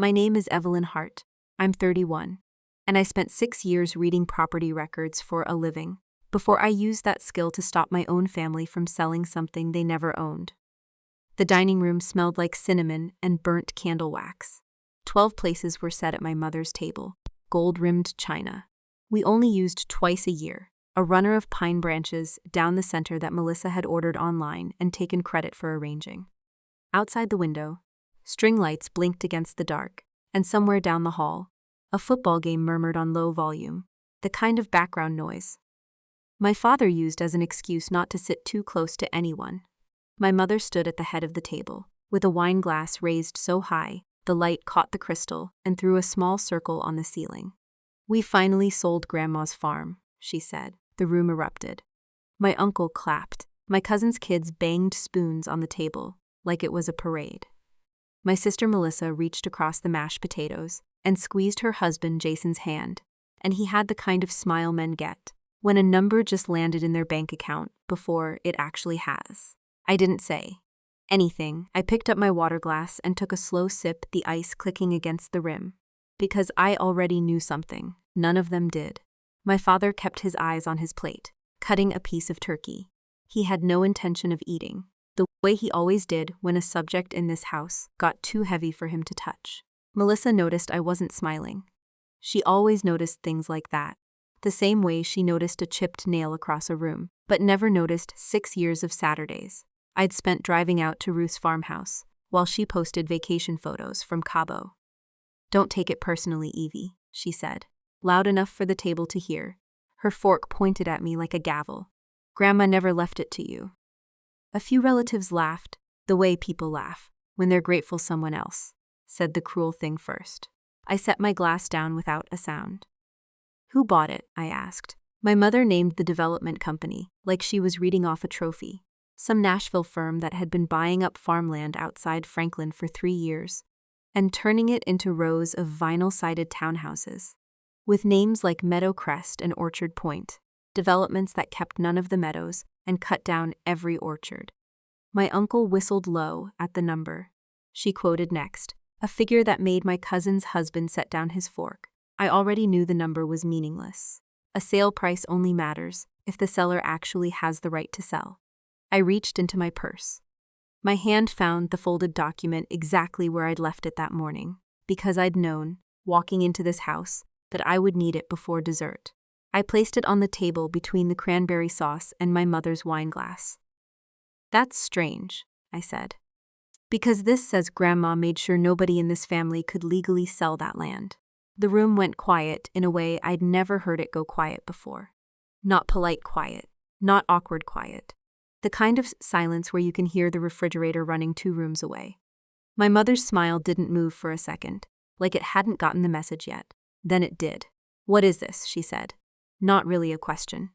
My name is Evelyn Hart. I'm 31. And I spent 6 years reading property records for a living, before I used that skill to stop my own family from selling something they never owned. The dining room smelled like cinnamon and burnt candle wax. 12 places were set at my mother's table, gold-rimmed china. We only used twice a year, a runner of pine branches down the center that Melissa had ordered online and taken credit for arranging. Outside the window, string lights blinked against the dark, and somewhere down the hall, a football game murmured on low volume, the kind of background noise my father used as an excuse not to sit too close to anyone. My mother stood at the head of the table, with a wine glass raised so high the light caught the crystal and threw a small circle on the ceiling. "We finally sold Grandma's farm," she said. The room erupted. My uncle clapped. My cousin's kids banged spoons on the table like it was a parade. My sister Melissa reached across the mashed potatoes and squeezed her husband Jason's hand, and he had the kind of smile men get when a number just landed in their bank account before it actually has. I didn't say anything. I picked up my water glass and took a slow sip, the ice clicking against the rim. Because I already knew something. None of them did. My father kept his eyes on his plate, cutting a piece of turkey. He had no intention of eating, the way he always did when a subject in this house got too heavy for him to touch. Melissa noticed I wasn't smiling. She always noticed things like that, the same way she noticed a chipped nail across a room, but never noticed 6 years of Saturdays I'd spent driving out to Ruth's farmhouse, while she posted vacation photos from Cabo. "Don't take it personally, Evie," she said, loud enough for the table to hear. Her fork pointed at me like a gavel. "Grandma never left it to you." A few relatives laughed, the way people laugh when they're grateful someone else said the cruel thing first. I set my glass down without a sound. "Who bought it?" I asked. My mother named the development company, like she was reading off a trophy. Some Nashville firm that had been buying up farmland outside Franklin for 3 years and turning it into rows of vinyl-sided townhouses, with names like Meadow Crest and Orchard Point, developments that kept none of the meadows and cut down every orchard. My uncle whistled low at the number. She quoted next, a figure that made my cousin's husband set down his fork. I already knew the number was meaningless. A sale price only matters if the seller actually has the right to sell. I reached into my purse. My hand found the folded document exactly where I'd left it that morning, because I'd known, walking into this house, that I would need it before dessert. I placed it on the table between the cranberry sauce and my mother's wine glass. "That's strange," I said. "Because this says Grandma made sure nobody in this family could legally sell that land." The room went quiet in a way I'd never heard it go quiet before. Not polite quiet, not awkward quiet. The kind of silence where you can hear the refrigerator running 2 rooms away. My mother's smile didn't move for a second, like it hadn't gotten the message yet. Then it did. "What is this?" she said. Not really a question.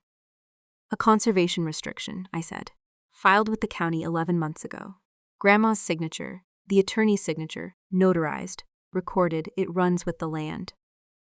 "A conservation restriction," I said. "Filed with the county 11 months ago. Grandma's signature, the attorney's signature, notarized, recorded, it runs with the land.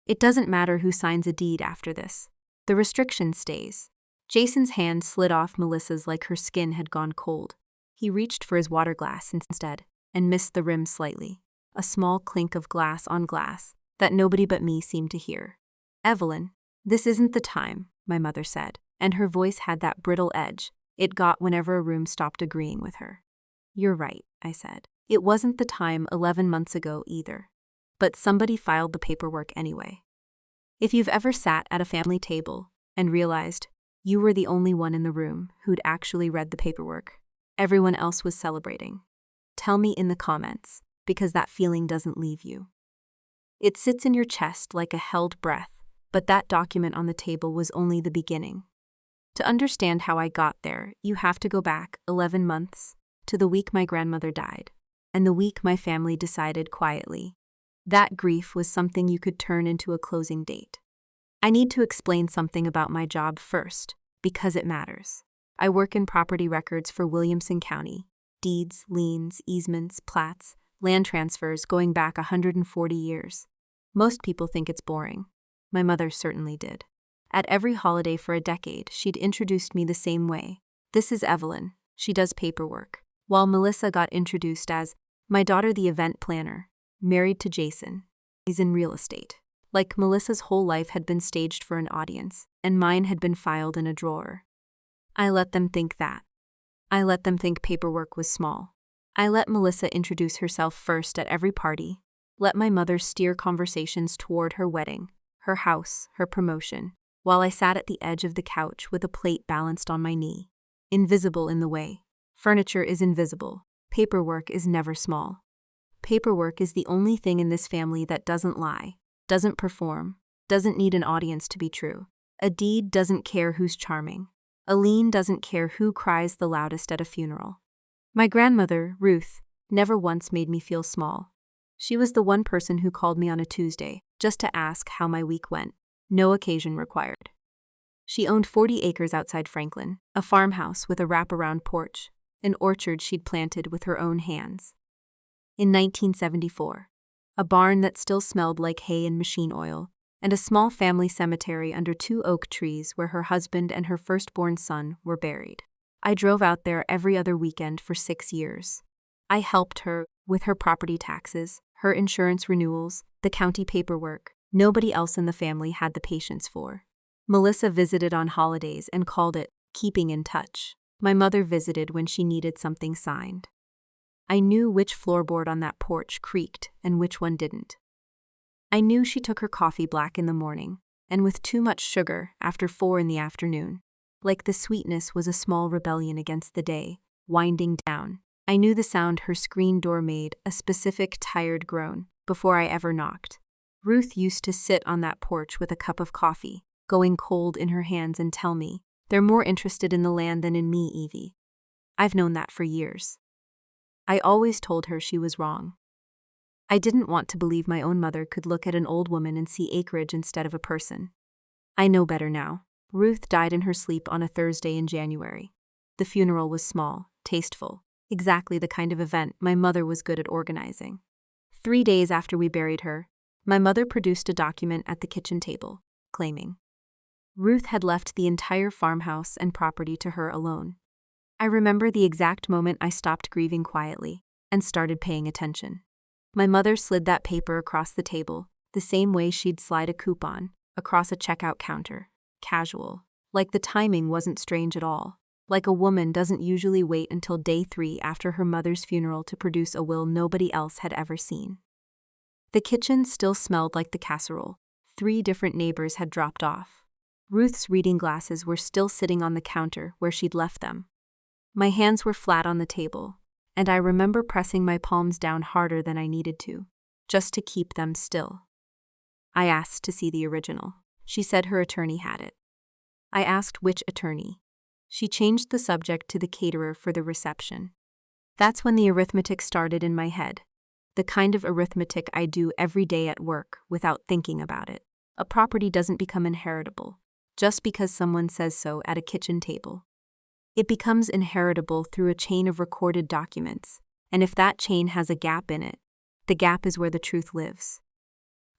It doesn't matter who signs a deed after this. The restriction stays." Jason's hand slid off Melissa's like her skin had gone cold. He reached for his water glass instead and missed the rim slightly. A small clink of glass on glass that nobody but me seemed to hear. "Evelyn, this isn't the time," my mother said, and her voice had that brittle edge it got whenever a room stopped agreeing with her. "You're right," I said. "It wasn't the time 11 months ago either. But somebody filed the paperwork anyway." If you've ever sat at a family table and realized you were the only one in the room who'd actually read the paperwork, everyone else was celebrating, tell me in the comments, because that feeling doesn't leave you. It sits in your chest like a held breath, but that document on the table was only the beginning. To understand how I got there, you have to go back 11 months to the week my grandmother died, and the week my family decided quietly that grief was something you could turn into a closing date. I need to explain something about my job first, because it matters. I work in property records for Williamson County. Deeds, liens, easements, plats, land transfers going back 140 years. Most people think it's boring. My mother certainly did. At every holiday for a decade, she'd introduced me the same way. "This is Evelyn. She does paperwork." While Melissa got introduced as, "My daughter the event planner." married to Jason. He's in real estate. Like Melissa's whole life had been staged for an audience, and mine had been filed in a drawer. I let them think that. I let them think paperwork was small. I let Melissa introduce herself first at every party. Let my mother steer conversations toward her wedding, her house, her promotion, while I sat at the edge of the couch with a plate balanced on my knee. Invisible in the way. Furniture is invisible. Paperwork is never small. Paperwork is the only thing in this family that doesn't lie, doesn't perform, doesn't need an audience to be true. A deed doesn't care who's charming. A lien doesn't care who cries the loudest at a funeral. My grandmother, Ruth, never once made me feel small. She was the one person who called me on a Tuesday just to ask how my week went. No occasion required. She owned 40 acres outside Franklin, a farmhouse with a wraparound porch, an orchard she'd planted with her own hands. In 1974, a barn that still smelled like hay and machine oil, and a small family cemetery under 2 oak trees where her husband and her firstborn son were buried. I drove out there every other weekend for 6 years. I helped her with her property taxes, her insurance renewals, the county paperwork. Nobody else in the family had the patience for. Melissa visited on holidays and called it keeping in touch. My mother visited when she needed something signed. I knew which floorboard on that porch creaked and which one didn't. I knew she took her coffee black in the morning, and with too much sugar after 4 in the afternoon. Like the sweetness was a small rebellion against the day, winding down. I knew the sound her screen door made, a specific tired groan, before I ever knocked. Ruth used to sit on that porch with a cup of coffee, going cold in her hands, and tell me, "They're more interested in the land than in me, Evie." I've known that for years. I always told her she was wrong. I didn't want to believe my own mother could look at an old woman and see acreage instead of a person. I know better now. Ruth died in her sleep on a Thursday in January. The funeral was small, tasteful, exactly the kind of event my mother was good at organizing. 3 days after we buried her, my mother produced a document at the kitchen table, claiming Ruth had left the entire farmhouse and property to her alone. I remember the exact moment I stopped grieving quietly and started paying attention. My mother slid that paper across the table, the same way she'd slide a coupon across a checkout counter, casual, like the timing wasn't strange at all, like a woman doesn't usually wait until day 3 after her mother's funeral to produce a will nobody else had ever seen. The kitchen still smelled like the casserole. 3 different neighbors had dropped off. Ruth's reading glasses were still sitting on the counter where she'd left them. My hands were flat on the table, and I remember pressing my palms down harder than I needed to, just to keep them still. I asked to see the original. She said her attorney had it. I asked which attorney. She changed the subject to the caterer for the reception. That's when the arithmetic started in my head. The kind of arithmetic I do every day at work without thinking about it. A property doesn't become inheritable just because someone says so at a kitchen table. It becomes inheritable through a chain of recorded documents, and if that chain has a gap in it, the gap is where the truth lives.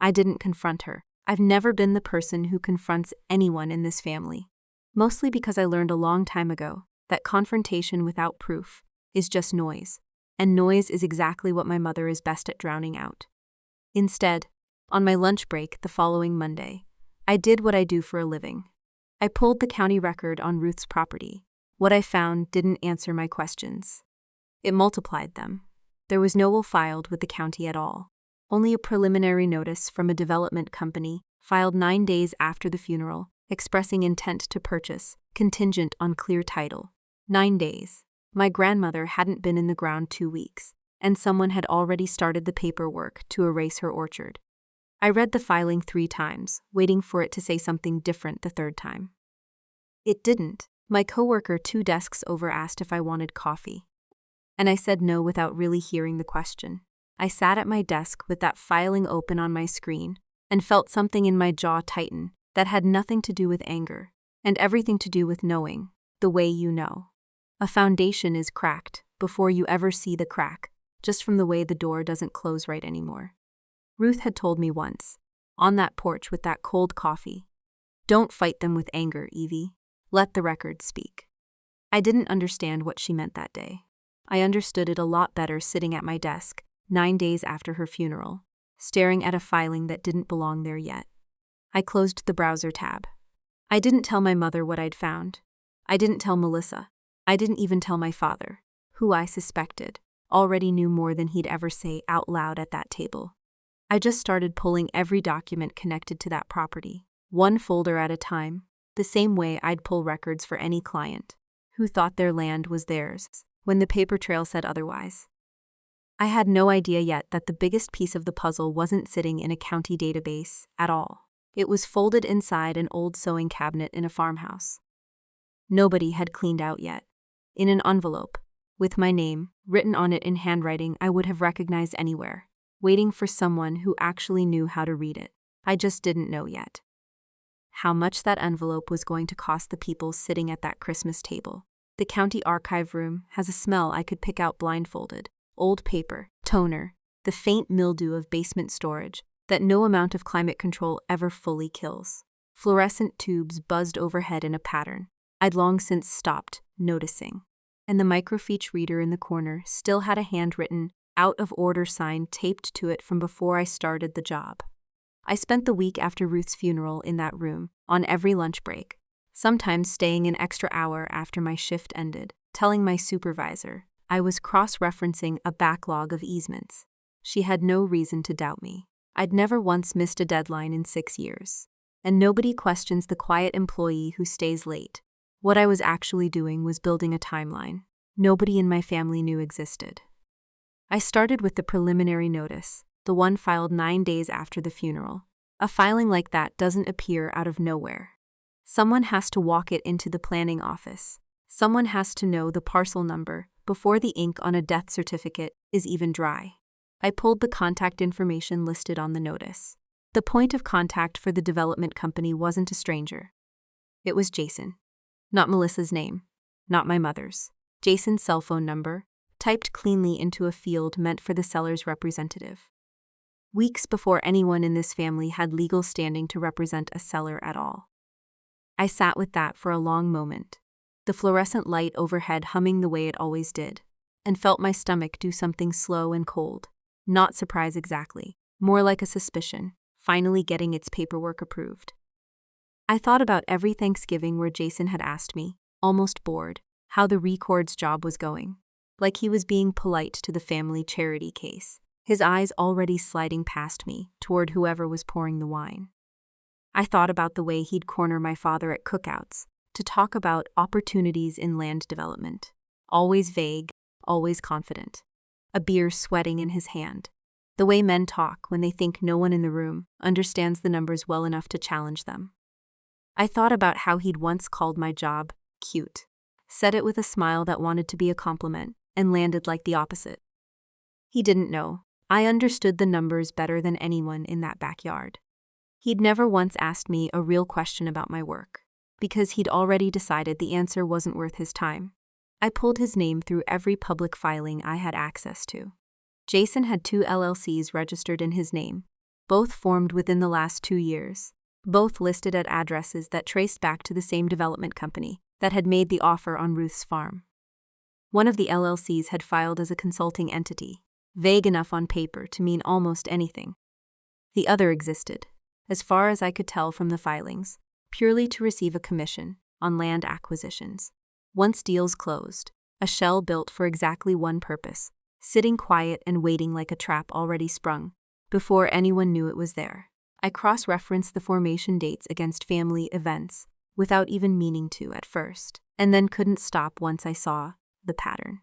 I didn't confront her. I've never been the person who confronts anyone in this family, mostly because I learned a long time ago that confrontation without proof is just noise, and noise is exactly what my mother is best at drowning out. Instead, on my lunch break the following Monday, I did what I do for a living. I pulled the county record on Ruth's property. What I found didn't answer my questions. It multiplied them. There was no will filed with the county at all. Only a preliminary notice from a development company filed 9 days after the funeral, expressing intent to purchase, contingent on clear title. 9 days. My grandmother hadn't been in the ground 2 weeks, and someone had already started the paperwork to erase her orchard. I read the filing 3 times, waiting for it to say something different the 3rd time. It didn't. My coworker 2 desks over asked if I wanted coffee, and I said no without really hearing the question. I sat at my desk with that filing open on my screen and felt something in my jaw tighten that had nothing to do with anger and everything to do with knowing, the way you know. A foundation is cracked before you ever see the crack, just from the way the door doesn't close right anymore. Ruth had told me once, on that porch with that cold coffee, "Don't fight them with anger, Evie. Let the record speak." I didn't understand what she meant that day. I understood it a lot better sitting at my desk, 9 days after her funeral, staring at a filing that didn't belong there yet. I closed the browser tab. I didn't tell my mother what I'd found. I didn't tell Melissa. I didn't even tell my father, who I suspected already knew more than he'd ever say out loud at that table. I just started pulling every document connected to that property, one folder at a time, the same way I'd pull records for any client who thought their land was theirs when the paper trail said otherwise. I had no idea yet that the biggest piece of the puzzle wasn't sitting in a county database at all. It was folded inside an old sewing cabinet in a farmhouse. Nobody had cleaned out yet. In an envelope, with my name written on it in handwriting I would have recognized anywhere, waiting for someone who actually knew how to read it. I just didn't know yet how much that envelope was going to cost the people sitting at that Christmas table. The county archive room has a smell I could pick out blindfolded. Old paper, toner, the faint mildew of basement storage that no amount of climate control ever fully kills. Fluorescent tubes buzzed overhead in a pattern I'd long since stopped noticing. And the microfiche reader in the corner still had a handwritten, out-of-order sign taped to it from before I started the job. I spent the week after Ruth's funeral in that room, on every lunch break, sometimes staying an extra hour after my shift ended, telling my supervisor I was cross-referencing a backlog of easements. She had no reason to doubt me. I'd never once missed a deadline in 6 years. And nobody questions the quiet employee who stays late. What I was actually doing was building a timeline nobody in my family knew existed. I started with the preliminary notice, the one filed 9 days after the funeral. A filing like that doesn't appear out of nowhere. Someone has to walk it into the planning office. Someone has to know the parcel number before the ink on a death certificate is even dry. I pulled the contact information listed on the notice. The point of contact for the development company wasn't a stranger. It was Jason. Not Melissa's name. Not my mother's. Jason's cell phone number, typed cleanly into a field meant for the seller's representative. Weeks before anyone in this family had legal standing to represent a seller at all. I sat with that for a long moment, the fluorescent light overhead humming the way it always did, and felt my stomach do something slow and cold. Not surprise exactly, more like a suspicion, finally getting its paperwork approved. I thought about every Thanksgiving where Jason had asked me, almost bored, how the records job was going, like he was being polite to the family charity case, his eyes already sliding past me toward whoever was pouring the wine. I thought about the way he'd corner my father at cookouts to talk about opportunities in land development, always vague, always confident, a beer sweating in his hand, the way men talk when they think no one in the room understands the numbers well enough to challenge them. I thought about how he'd once called my job cute, said it with a smile that wanted to be a compliment, and landed like the opposite. He didn't know. I understood the numbers better than anyone in that backyard. He'd never once asked me a real question about my work, because he'd already decided the answer wasn't worth his time. I pulled his name through every public filing I had access to. Jason had 2 LLCs registered in his name, both formed within the last 2 years, both listed at addresses that traced back to the same development company that had made the offer on Ruth's farm. One of the LLCs had filed as a consulting entity, vague enough on paper to mean almost anything. The other existed, as far as I could tell from the filings, purely to receive a commission on land acquisitions. Once deals closed, a shell built for exactly one purpose, sitting quiet and waiting like a trap already sprung, before anyone knew it was there. I cross-referenced the formation dates against family events, without even meaning to at first, and then couldn't stop once I saw the pattern.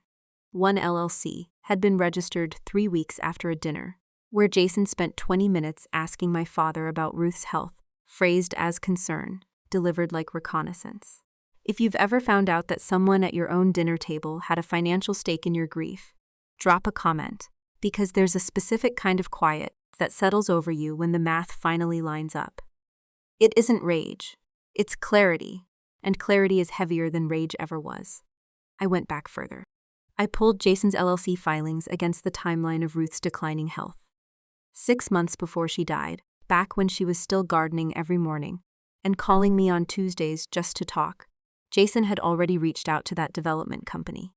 One LLC had been registered 3 weeks after a dinner, where Jason spent 20 minutes asking my father about Ruth's health, phrased as concern, delivered like reconnaissance. If you've ever found out that someone at your own dinner table had a financial stake in your grief, drop a comment, because there's a specific kind of quiet that settles over you when the math finally lines up. It isn't rage, it's clarity, and clarity is heavier than rage ever was. I went back further. I pulled Jason's LLC filings against the timeline of Ruth's declining health. 6 months before she died, back when she was still gardening every morning and calling me on Tuesdays just to talk, Jason had already reached out to that development company.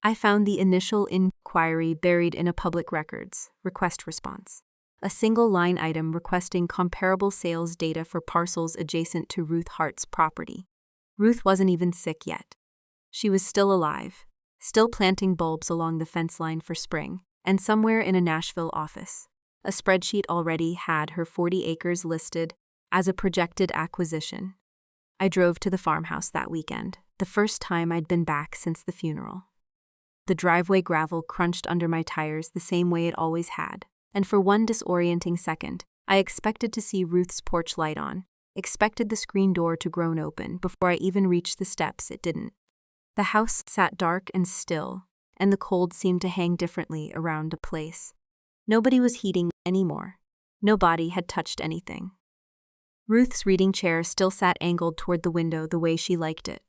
I found the initial inquiry buried in a public records request response. A single line item requesting comparable sales data for parcels adjacent to Ruth Hart's property. Ruth wasn't even sick yet. She was still alive, still planting bulbs along the fence line for spring, and somewhere in a Nashville office. A spreadsheet already had her 40 acres listed as a projected acquisition. I drove to the farmhouse that weekend, the first time I'd been back since the funeral. The driveway gravel crunched under my tires the same way it always had, and for one disorienting second, I expected to see Ruth's porch light on, expected the screen door to groan open before I even reached the steps. It didn't. The house sat dark and still, and the cold seemed to hang differently around the place. Nobody was heating anymore. No body had touched anything. Ruth's reading chair still sat angled toward the window the way she liked it.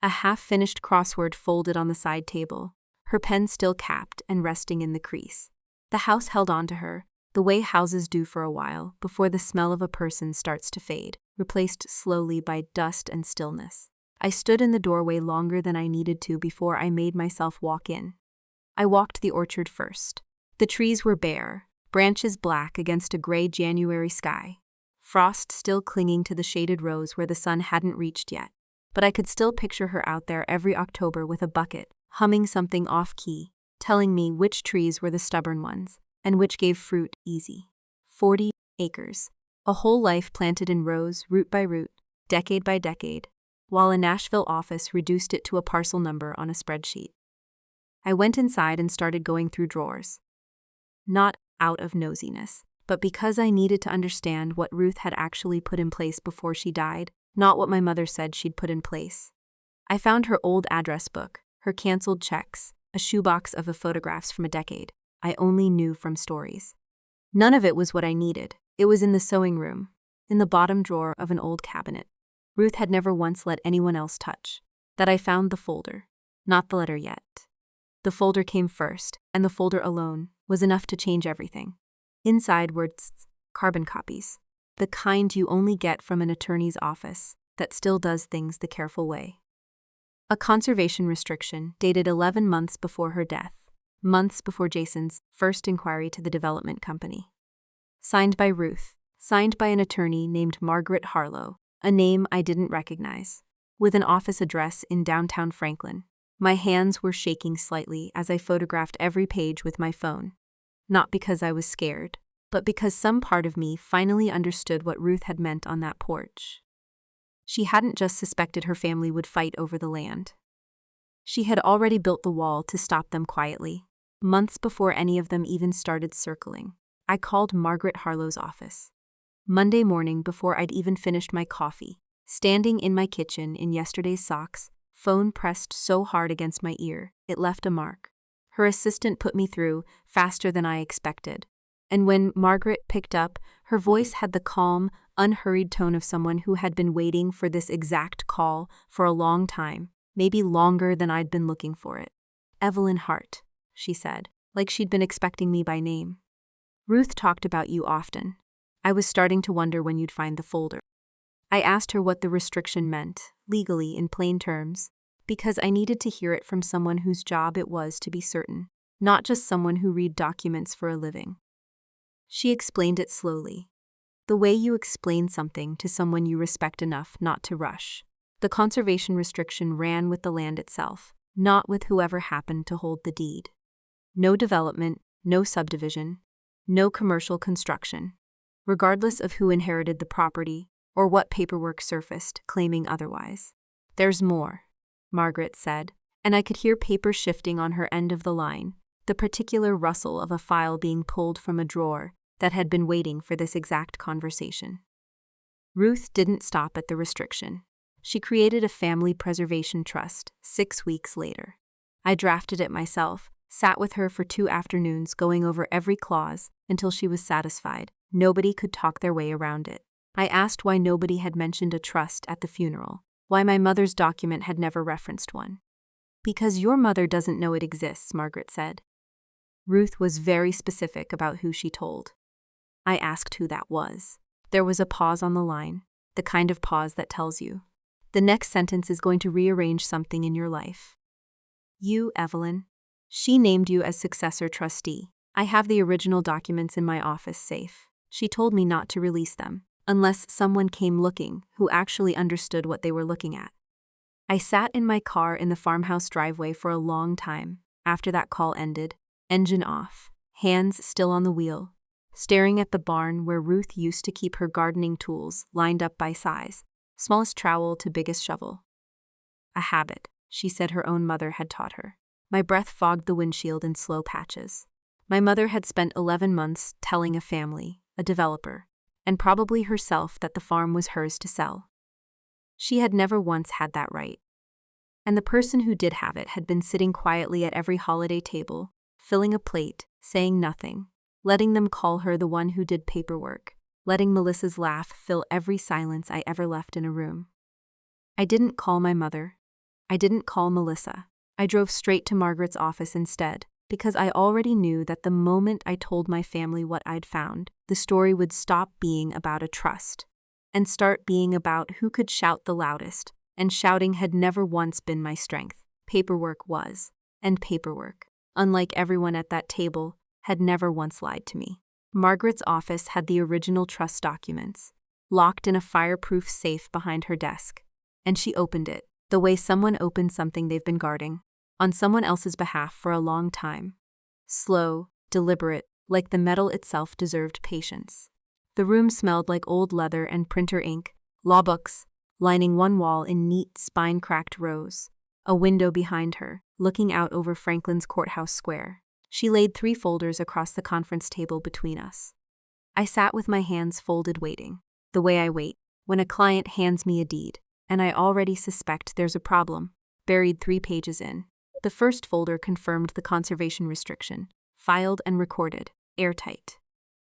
A half-finished crossword folded on the side table, her pen still capped and resting in the crease. The house held on to her, the way houses do for a while, before the smell of a person starts to fade, replaced slowly by dust and stillness. I stood in the doorway longer than I needed to before I made myself walk in. I walked the orchard first. The trees were bare, branches black against a gray January sky, frost still clinging to the shaded rows where the sun hadn't reached yet. But I could still picture her out there every October with a bucket, humming something off-key, telling me which trees were the stubborn ones, and which gave fruit easy. 40 acres. A whole life planted in rows, root by root, decade by decade, while a Nashville office reduced it to a parcel number on a spreadsheet. I went inside and started going through drawers. Not out of nosiness, but because I needed to understand what Ruth had actually put in place before she died, not what my mother said she'd put in place. I found her old address book, her canceled checks, a shoebox of the photographs from a decade I only knew from stories. None of it was what I needed. It was in the sewing room, in the bottom drawer of an old cabinet. Ruth had never once let anyone else touch. That I found the folder, not the letter yet. The folder came first, and the folder alone was enough to change everything. Inside were carbon copies, the kind you only get from an attorney's office that still does things the careful way. A conservation restriction dated 11 months before her death, months before Jason's first inquiry to the development company. Signed by Ruth, signed by an attorney named Margaret Harlow, a name I didn't recognize, with an office address in downtown Franklin. My hands were shaking slightly as I photographed every page with my phone. Not because I was scared, but because some part of me finally understood what Ruth had meant on that porch. She hadn't just suspected her family would fight over the land. She had already built the wall to stop them quietly, months before any of them even started circling. I called Margaret Harlow's office. Monday morning before I'd even finished my coffee, standing in my kitchen in yesterday's socks, phone pressed so hard against my ear, it left a mark. Her assistant put me through faster than I expected. And when Margaret picked up, her voice had the calm, unhurried tone of someone who had been waiting for this exact call for a long time, maybe longer than I'd been looking for it. "Evelyn Hart," she said, like she'd been expecting me by name. "Ruth talked about you often. I was starting to wonder when you'd find the folder." I asked her what the restriction meant, legally in plain terms, because I needed to hear it from someone whose job it was to be certain, not just someone who read documents for a living. She explained it slowly. The way you explain something to someone you respect enough not to rush. The conservation restriction ran with the land itself, not with whoever happened to hold the deed. No development, no subdivision, no commercial construction, regardless of who inherited the property or what paperwork surfaced claiming otherwise. "There's more," Margaret said, and I could hear paper shifting on her end of the line, the particular rustle of a file being pulled from a drawer that had been waiting for this exact conversation. Ruth didn't stop at the restriction. She created a family preservation trust 6 weeks later. I drafted it myself, sat with her for 2 afternoons going over every clause until she was satisfied. Nobody could talk their way around it. I asked why nobody had mentioned a trust at the funeral, why my mother's document had never referenced one. "Because your mother doesn't know it exists," Margaret said. Ruth was very specific about who she told. I asked who that was. There was a pause on the line, the kind of pause that tells you, the next sentence is going to rearrange something in your life. You, Evelyn. She named you as successor trustee. I have the original documents in my office safe. She told me not to release them, unless someone came looking who actually understood what they were looking at. I sat in my car in the farmhouse driveway for a long time. After that call ended, engine off, hands still on the wheel, staring at the barn where Ruth used to keep her gardening tools lined up by size, smallest trowel to biggest shovel. A habit, she said her own mother had taught her. My breath fogged the windshield in slow patches. My mother had spent 11 months telling a family, a developer, and probably herself that the farm was hers to sell. She had never once had that right. And the person who did have it had been sitting quietly at every holiday table, filling a plate, saying nothing, letting them call her the one who did paperwork, letting Melissa's laugh fill every silence I ever left in a room. I didn't call my mother. I didn't call Melissa. I drove straight to Margaret's office instead, because I already knew that the moment I told my family what I'd found, the story would stop being about a trust and start being about who could shout the loudest, and shouting had never once been my strength. Paperwork was, and paperwork, unlike everyone at that table, had never once lied to me. Margaret's office had the original trust documents, locked in a fireproof safe behind her desk, and she opened it, the way someone opens something they've been guarding, on someone else's behalf for a long time. Slow, deliberate, like the metal itself deserved patience. The room smelled like old leather and printer ink, law books, lining one wall in neat, spine-cracked rows, a window behind her, looking out over Franklin's courthouse square. She laid 3 folders across the conference table between us. I sat with my hands folded waiting, the way I wait when a client hands me a deed, and I already suspect there's a problem, buried 3 pages in. The first folder confirmed the conservation restriction, filed and recorded, airtight.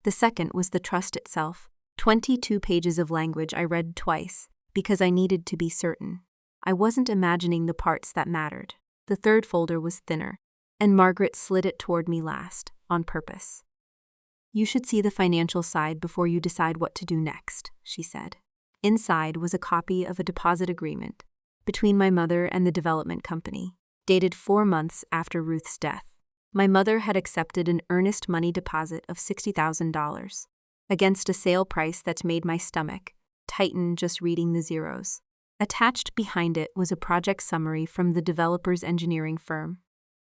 The second was the trust itself, 22 pages of language I read twice, because I needed to be certain. I wasn't imagining the parts that mattered. The third folder was thinner, and Margaret slid it toward me last, on purpose. You should see the financial side before you decide what to do next, she said. Inside was a copy of a deposit agreement between my mother and the development company, dated 4 months after Ruth's death. My mother had accepted an earnest money deposit of $60,000 against a sale price that made my stomach tighten just reading the zeros. Attached behind it was a project summary from the developer's engineering firm,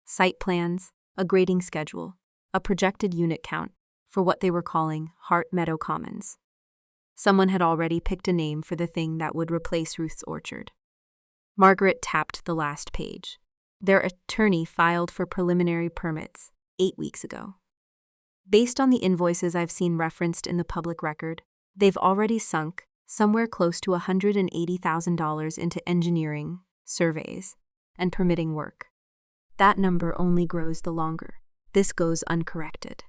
site plans, a grading schedule, a projected unit count for what they were calling Hart Meadow Commons. Someone had already picked a name for the thing that would replace Ruth's orchard. Margaret tapped the last page. Their attorney filed for preliminary permits 8 weeks ago. Based on the invoices I've seen referenced in the public record, they've already sunk somewhere close to $180,000 into engineering, surveys, and permitting work. That number only grows the longer this goes uncorrected.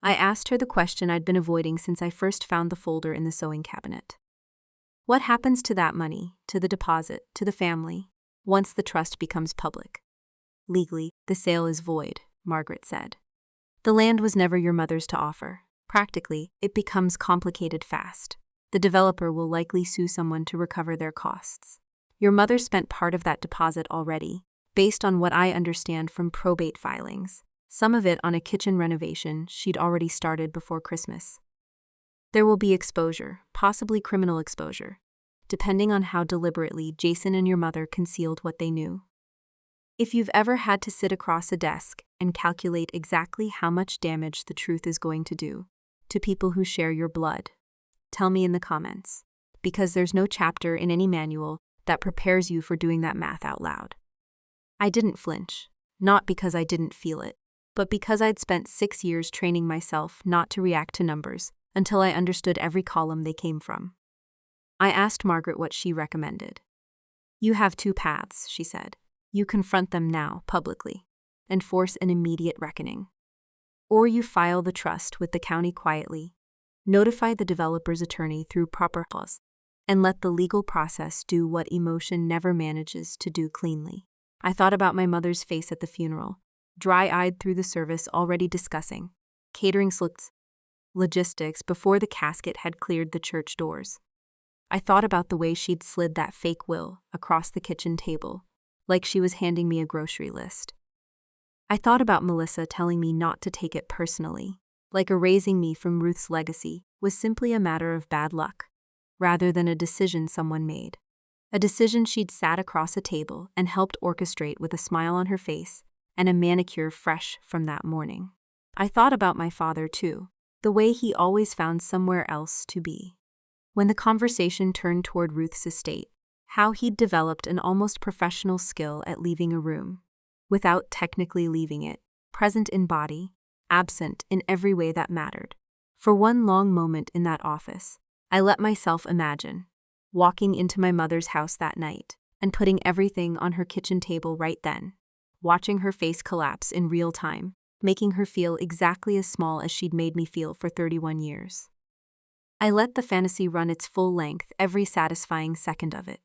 I asked her the question I'd been avoiding since I first found the folder in the sewing cabinet. What happens to that money, to the deposit, to the family, once the trust becomes public? Legally, the sale is void, Margaret said. The land was never your mother's to offer. Practically, it becomes complicated fast. The developer will likely sue someone to recover their costs. Your mother spent part of that deposit already, based on what I understand from probate filings, some of it on a kitchen renovation she'd already started before Christmas. There will be exposure, possibly criminal exposure, depending on how deliberately Jason and your mother concealed what they knew. If you've ever had to sit across a desk and calculate exactly how much damage the truth is going to do to people who share your blood, tell me in the comments, because there's no chapter in any manual that prepares you for doing that math out loud. I didn't flinch, not because I didn't feel it, but because I'd spent 6 years training myself not to react to numbers until I understood every column they came from. I asked Margaret what she recommended. You have 2 paths, she said. You confront them now, publicly, and force an immediate reckoning. Or you file the trust with the county quietly, notify the developer's attorney through proper laws, and let the legal process do what emotion never manages to do cleanly. I thought about my mother's face at the funeral, dry-eyed through the service already discussing catering slips, logistics before the casket had cleared the church doors. I thought about the way she'd slid that fake will across the kitchen table, like she was handing me a grocery list. I thought about Melissa telling me not to take it personally, like erasing me from Ruth's legacy was simply a matter of bad luck, rather than a decision someone made. A decision she'd sat across a table and helped orchestrate with a smile on her face and a manicure fresh from that morning. I thought about my father too, the way he always found somewhere else to be. When the conversation turned toward Ruth's estate, how he'd developed an almost professional skill at leaving a room, without technically leaving it, present in body, absent in every way that mattered. For one long moment in that office, I let myself imagine walking into my mother's house that night and putting everything on her kitchen table right then, watching her face collapse in real time, making her feel exactly as small as she'd made me feel for 31 years. I let the fantasy run its full length, every satisfying second of it.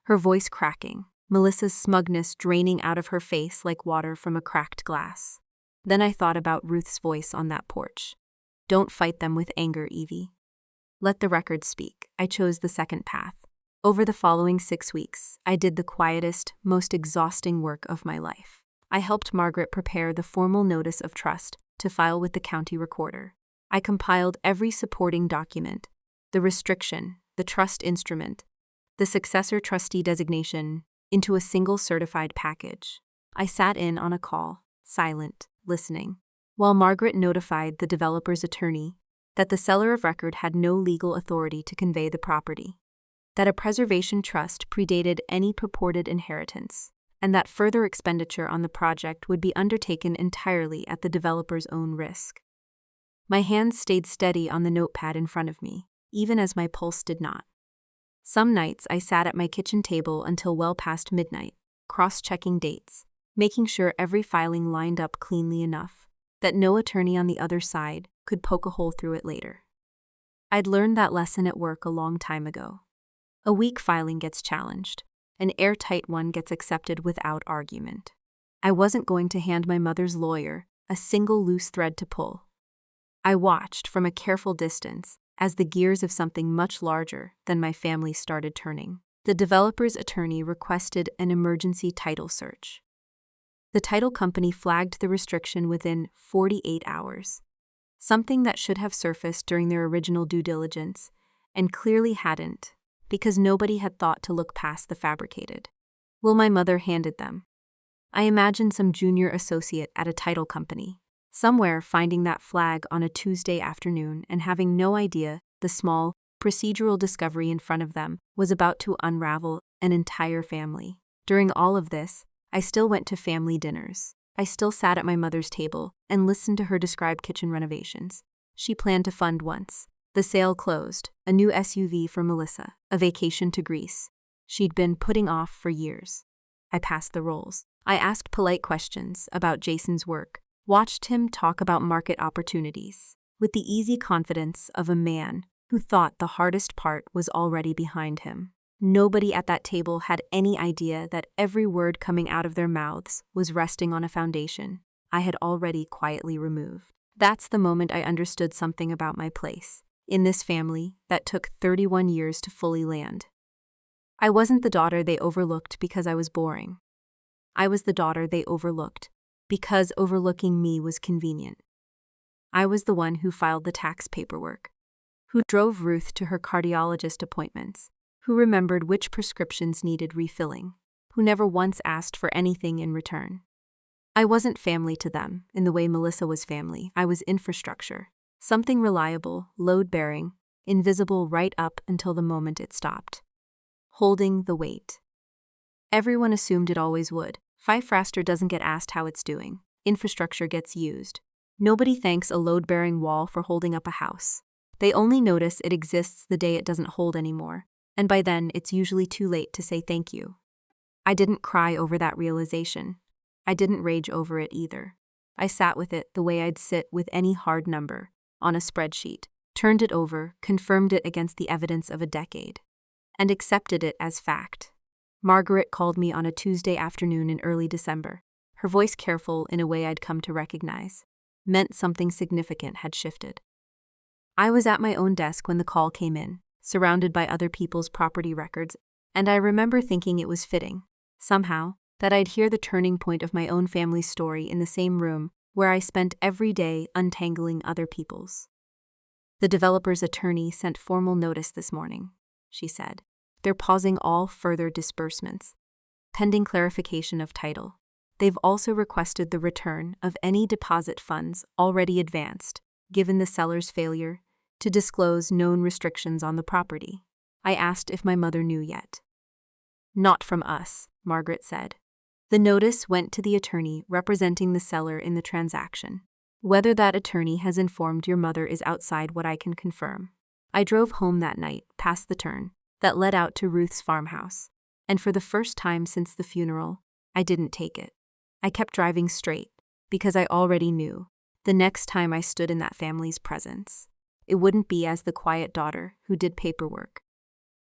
Her voice cracking, Melissa's smugness draining out of her face like water from a cracked glass. Then I thought about Ruth's voice on that porch. Don't fight them with anger, Evie. Let the record speak. I chose the second path. Over the following 6 weeks, I did the quietest, most exhausting work of my life. I helped Margaret prepare the formal notice of trust to file with the county recorder. I compiled every supporting document, the restriction, the trust instrument, the successor trustee designation, into a single certified package. I sat in on a call, silent, listening, while Margaret notified the developer's attorney that the seller of record had no legal authority to convey the property, that a preservation trust predated any purported inheritance, and that further expenditure on the project would be undertaken entirely at the developer's own risk. My hands stayed steady on the notepad in front of me, even as my pulse did not. Some nights I sat at my kitchen table until well past midnight, cross-checking dates, making sure every filing lined up cleanly enough that no attorney on the other side could poke a hole through it later. I'd learned that lesson at work a long time ago. A weak filing gets challenged. An airtight one gets accepted without argument. I wasn't going to hand my mother's lawyer a single loose thread to pull. I watched from a careful distance as the gears of something much larger than my family started turning. The developer's attorney requested an emergency title search. The title company flagged the restriction within 48 hours, something that should have surfaced during their original due diligence, and clearly hadn't, because nobody had thought to look past the fabricated. Well, my mother handed them. I imagined some junior associate at a title company, somewhere finding that flag on a Tuesday afternoon and having no idea the small, procedural discovery in front of them was about to unravel an entire family. During all of this, I still went to family dinners. I still sat at my mother's table and listened to her describe kitchen renovations she planned to fund once. The sale closed, a new SUV for Melissa, a vacation to Greece she'd been putting off for years. I passed the rolls. I asked polite questions about Jason's work, watched him talk about market opportunities, with the easy confidence of a man who thought the hardest part was already behind him. Nobody at that table had any idea that every word coming out of their mouths was resting on a foundation I had already quietly removed. That's the moment I understood something about my place in this family that took 31 years to fully land. I wasn't the daughter they overlooked because I was boring. I was the daughter they overlooked because overlooking me was convenient. I was the one who filed the tax paperwork, who drove Ruth to her cardiologist appointments, who remembered which prescriptions needed refilling, who never once asked for anything in return. I wasn't family to them in the way Melissa was family. I was infrastructure, something reliable, load-bearing, invisible right up until the moment it stopped, holding the weight. Everyone assumed it always would. Fifraster doesn't get asked how it's doing. Infrastructure gets used. Nobody thanks a load-bearing wall for holding up a house. They only notice it exists the day it doesn't hold anymore, and by then it's usually too late to say thank you. I didn't cry over that realization. I didn't rage over it either. I sat with it the way I'd sit with any hard number, on a spreadsheet, turned it over, confirmed it against the evidence of a decade, and accepted it as fact. Margaret called me on a Tuesday afternoon in early December, her voice careful in a way I'd come to recognize. Meant something significant had shifted. I was at my own desk when the call came in, surrounded by other people's property records, and I remember thinking it was fitting. Somehow, that I'd hear the turning point of my own family's story in the same room where I spent every day untangling other people's. The developer's attorney sent formal notice this morning, she said. They're pausing all further disbursements, pending clarification of title. They've also requested the return of any deposit funds already advanced, given the seller's failure to disclose known restrictions on the property. I asked if my mother knew yet. Not from us, Margaret said. The notice went to the attorney representing the seller in the transaction. Whether that attorney has informed your mother is outside what I can confirm. I drove home that night, past the turn that led out to Ruth's farmhouse, and for the first time since the funeral, I didn't take it. I kept driving straight, because I already knew, the next time I stood in that family's presence, it wouldn't be as the quiet daughter who did paperwork.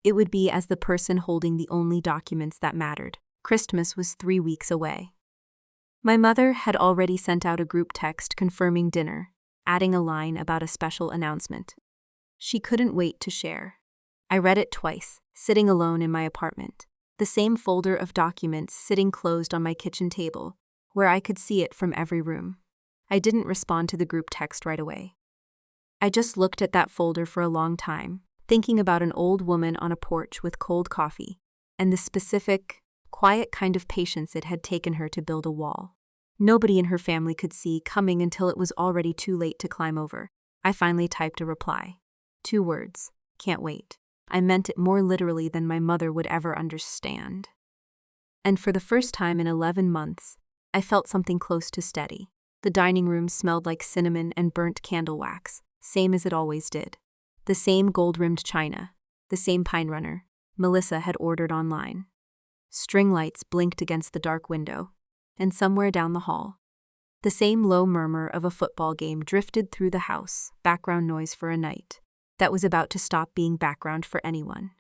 It would be as the person holding the only documents that mattered. Christmas was 3 weeks away. My mother had already sent out a group text confirming dinner, adding a line about a special announcement. She couldn't wait to share. I read it twice, sitting alone in my apartment, the same folder of documents sitting closed on my kitchen table, where I could see it from every room. I didn't respond to the group text right away. I just looked at that folder for a long time, thinking about an old woman on a porch with cold coffee, and the specific, quiet kind of patience it had taken her to build a wall nobody in her family could see coming until it was already too late to climb over. I finally typed a reply. 2 words. Can't wait. I meant it more literally than my mother would ever understand. And for the first time in 11 months, I felt something close to steady. The dining room smelled like cinnamon and burnt candle wax, same as it always did. The same gold-rimmed china, the same pine runner Melissa had ordered online. String lights blinked against the dark window, and somewhere down the hall, the same low murmur of a football game drifted through the house, background noise for a night that was about to stop being background for anyone.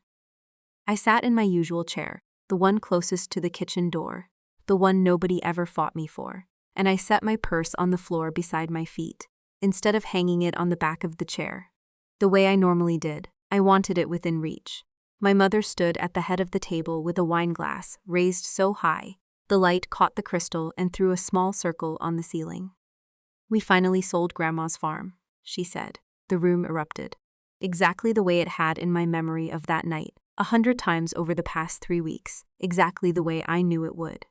I sat in my usual chair, the one closest to the kitchen door, the one nobody ever fought me for, and I set my purse on the floor beside my feet, instead of hanging it on the back of the chair. The way I normally did, I wanted it within reach. My mother stood at the head of the table with a wine glass raised so high, the light caught the crystal and threw a small circle on the ceiling. "We finally sold Grandma's farm," she said. The room erupted. Exactly the way it had in my memory of that night, 100 times over the past 3 weeks, exactly the way I knew it would.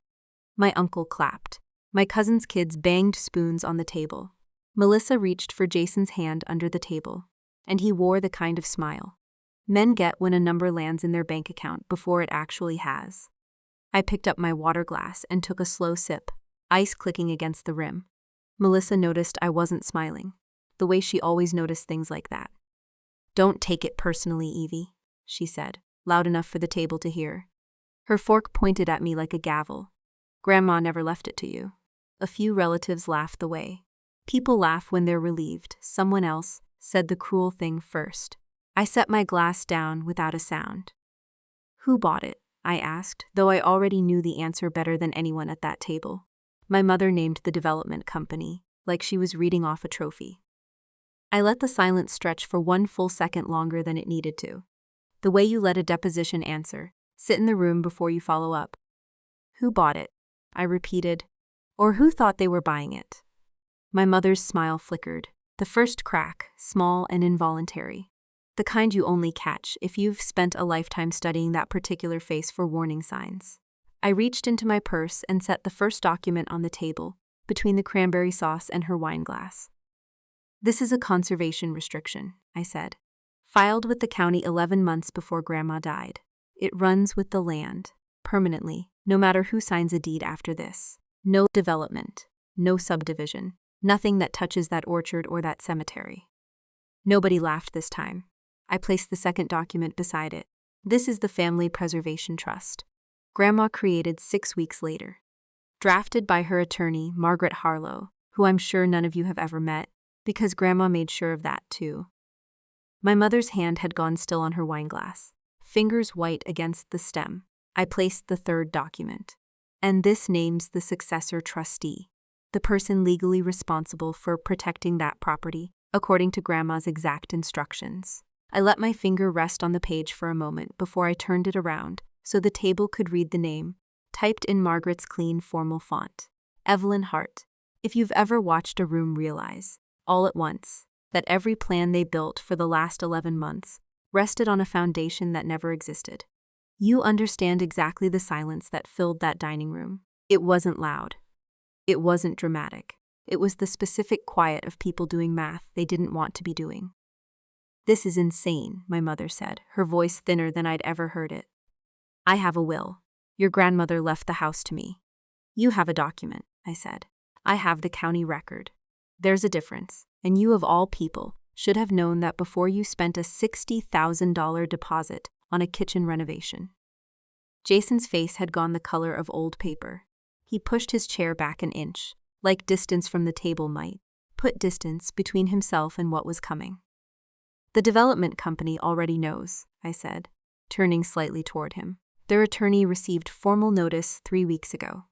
My uncle clapped. My cousin's kids banged spoons on the table. Melissa reached for Jason's hand under the table, and he wore the kind of smile men get when a number lands in their bank account before it actually has. I picked up my water glass and took a slow sip, ice clicking against the rim. Melissa noticed I wasn't smiling, the way she always noticed things like that. "Don't take it personally, Evie," she said, loud enough for the table to hear. Her fork pointed at me like a gavel. "Grandma never left it to you." A few relatives laughed the way. People laugh when they're relieved. Someone else said the cruel thing first. I set my glass down without a sound. "Who bought it?" I asked, though I already knew the answer better than anyone at that table. My mother named the development company, like she was reading off a trophy. I let the silence stretch for 1 full second longer than it needed to. The way you let a deposition answer, sit in the room before you follow up. "Who bought it?" I repeated. "Or who thought they were buying it?" My mother's smile flickered, the first crack, small and involuntary. The kind you only catch if you've spent a lifetime studying that particular face for warning signs. I reached into my purse and set the first document on the table, between the cranberry sauce and her wine glass. "This is a conservation restriction," I said. "Filed with the county 11 months before Grandma died. It runs with the land, permanently, no matter who signs a deed after this. No development, no subdivision, nothing that touches that orchard or that cemetery." Nobody laughed this time. I placed the second document beside it. "This is the Family Preservation Trust. Grandma created 6 weeks later. Drafted by her attorney, Margaret Harlow, who I'm sure none of you have ever met, because Grandma made sure of that too." My mother's hand had gone still on her wineglass, fingers white against the stem. I placed the third document. "And this names the successor trustee, the person legally responsible for protecting that property, according to Grandma's exact instructions." I let my finger rest on the page for a moment before I turned it around so the table could read the name, typed in Margaret's clean, formal font. Evelyn Hart. If you've ever watched a room realize, all at once, that every plan they built for the last 11 months rested on a foundation that never existed, you understand exactly the silence that filled that dining room. It wasn't loud. It wasn't dramatic. It was the specific quiet of people doing math they didn't want to be doing. "This is insane," my mother said, her voice thinner than I'd ever heard it. "I have a will. Your grandmother left the house to me." "You have a document," I said. "I have the county record. There's a difference, and you of all people should have known that before you spent a $60,000 deposit on a kitchen renovation." Jason's face had gone the color of old paper. He pushed his chair back an inch, like distance from the table might put distance between himself and what was coming. "The development company already knows," I said, turning slightly toward him. "Their attorney received formal notice 3 weeks ago.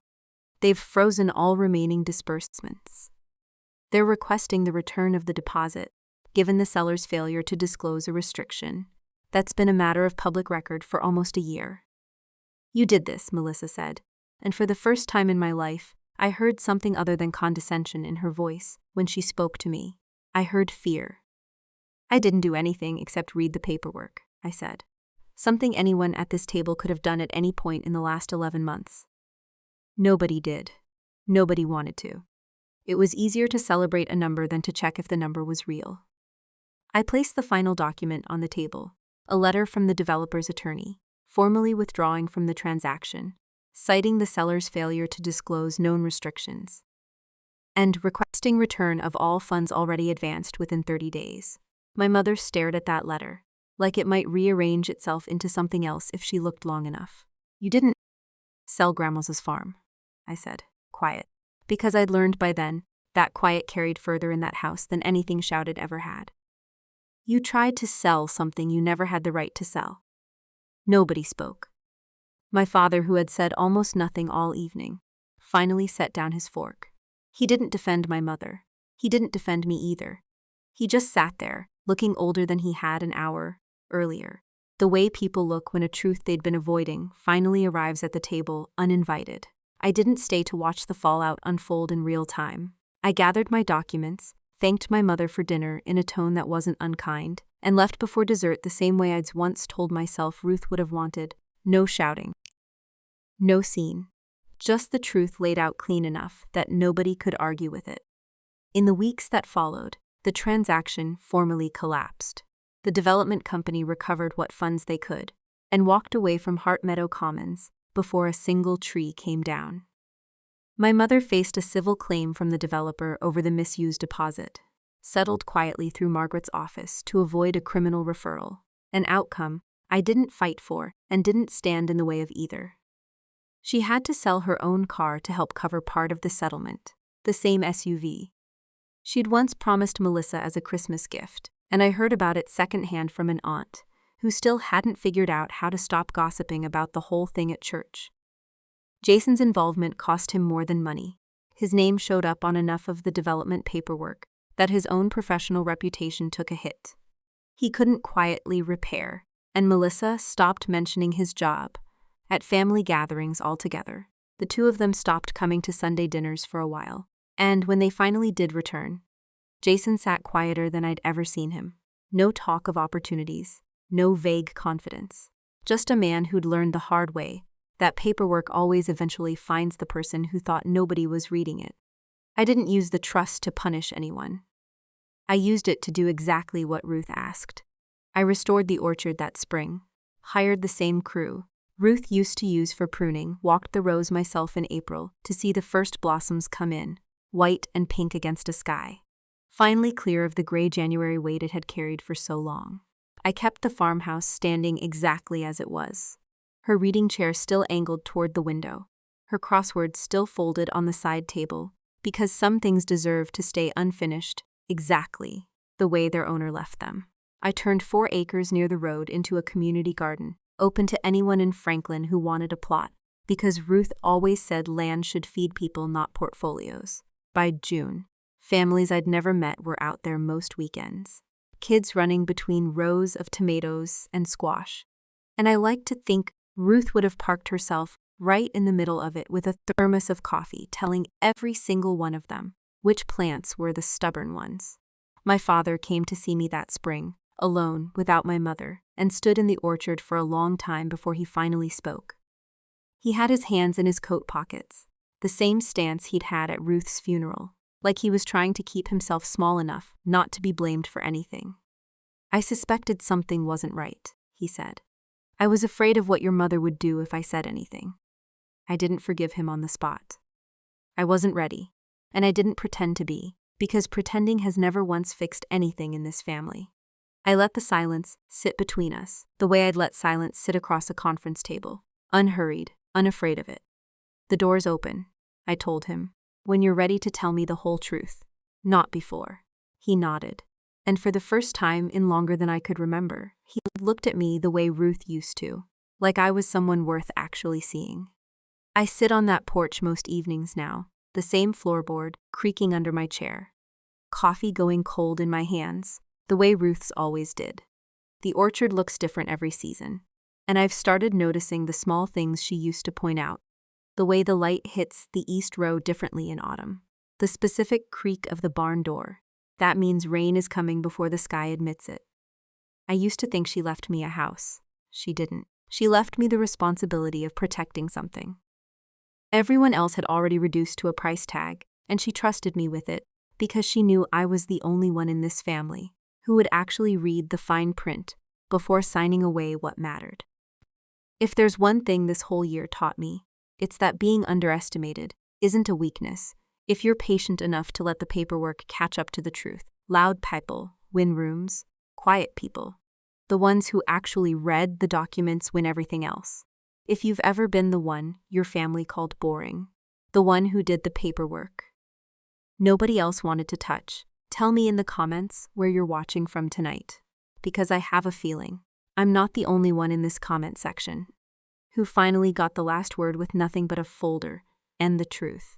They've frozen all remaining disbursements. They're requesting the return of the deposit, given the seller's failure to disclose a restriction that's been a matter of public record for almost a year." "You did this," Melissa said, and for the first time in my life, I heard something other than condescension in her voice when she spoke to me. I heard fear. "I didn't do anything except read the paperwork," I said. "Something anyone at this table could have done at any point in the last 11 months. Nobody did. Nobody wanted to. It was easier to celebrate a number than to check if the number was real." I placed the final document on the table, a letter from the developer's attorney, formally withdrawing from the transaction, citing the seller's failure to disclose known restrictions, and requesting return of all funds already advanced within 30 days. My mother stared at that letter, like it might rearrange itself into something else if she looked long enough. "You didn't sell Grandma's farm," I said, quiet, because I'd learned by then that quiet carried further in that house than anything shouted ever had. "You tried to sell something you never had the right to sell." Nobody spoke. My father, who had said almost nothing all evening, finally set down his fork. He didn't defend my mother. He didn't defend me either. He just sat there, looking older than he had an hour earlier, the way people look when a truth they'd been avoiding finally arrives at the table uninvited. I didn't stay to watch the fallout unfold in real time. I gathered my documents, thanked my mother for dinner in a tone that wasn't unkind, and left before dessert the same way I'd once told myself Ruth would have wanted. No shouting. No scene. Just the truth laid out clean enough that nobody could argue with it. In the weeks that followed, the transaction formally collapsed. The development company recovered what funds they could and walked away from Hart Meadow Commons before a single tree came down. My mother faced a civil claim from the developer over the misused deposit, settled quietly through Margaret's office to avoid a criminal referral, an outcome I didn't fight for and didn't stand in the way of either. She had to sell her own car to help cover part of the settlement, the same SUV she'd once promised Melissa as a Christmas gift, and I heard about it secondhand from an aunt who still hadn't figured out how to stop gossiping about the whole thing at church. Jason's involvement cost him more than money. His name showed up on enough of the development paperwork that his own professional reputation took a hit. He couldn't quietly repair, and Melissa stopped mentioning his job at family gatherings altogether. The two of them stopped coming to Sunday dinners for a while, and when they finally did return, Jason sat quieter than I'd ever seen him. No talk of opportunities, no vague confidence. Just a man who'd learned the hard way that paperwork always eventually finds the person who thought nobody was reading it. I didn't use the trust to punish anyone. I used it to do exactly what Ruth asked. I restored the orchard that spring, hired the same crew Ruth used to use for pruning, walked the rows myself in April to see the first blossoms come in, white and pink against a sky, finally clear of the gray January weight it had carried for so long. I kept the farmhouse standing exactly as it was. Her reading chair still angled toward the window, her crosswords still folded on the side table, because some things deserve to stay unfinished exactly the way their owner left them. I turned 4 acres near the road into a community garden, open to anyone in Franklin who wanted a plot, because Ruth always said land should feed people, not portfolios. By June, families I'd never met were out there most weekends, kids running between rows of tomatoes and squash, and I liked to think Ruth would have parked herself right in the middle of it with a thermos of coffee, telling every single one of them which plants were the stubborn ones. My father came to see me that spring, alone, without my mother, and stood in the orchard for a long time before he finally spoke. He had his hands in his coat pockets, the same stance he'd had at Ruth's funeral, like he was trying to keep himself small enough not to be blamed for anything. I suspected something wasn't right, he said. I was afraid of what your mother would do if I said anything. I didn't forgive him on the spot. I wasn't ready, and I didn't pretend to be, because pretending has never once fixed anything in this family. I let the silence sit between us, the way I'd let silence sit across a conference table, unhurried, unafraid of it. The door's open, I told him, when you're ready to tell me the whole truth, not before. He nodded, and for the first time in longer than I could remember, he looked at me the way Ruth used to, like I was someone worth actually seeing. I sit on that porch most evenings now, the same floorboard creaking under my chair, coffee going cold in my hands, the way Ruth's always did. The orchard looks different every season, and I've started noticing the small things she used to point out, the way the light hits the east row differently in autumn, the specific creak of the barn door. That means rain is coming before the sky admits it. I used to think she left me a house. She didn't. She left me the responsibility of protecting something. Everyone else had already reduced to a price tag, and she trusted me with it because she knew I was the only one in this family who would actually read the fine print before signing away what mattered. If there's one thing this whole year taught me, it's that being underestimated isn't a weakness if you're patient enough to let the paperwork catch up to the truth. Loud people win rooms, quiet people, the ones who actually read the documents win everything else. If you've ever been the one your family called boring, the one who did the paperwork nobody else wanted to touch, tell me in the comments where you're watching from tonight, because I have a feeling I'm not the only one in this comment section who finally got the last word with nothing but a folder and the truth.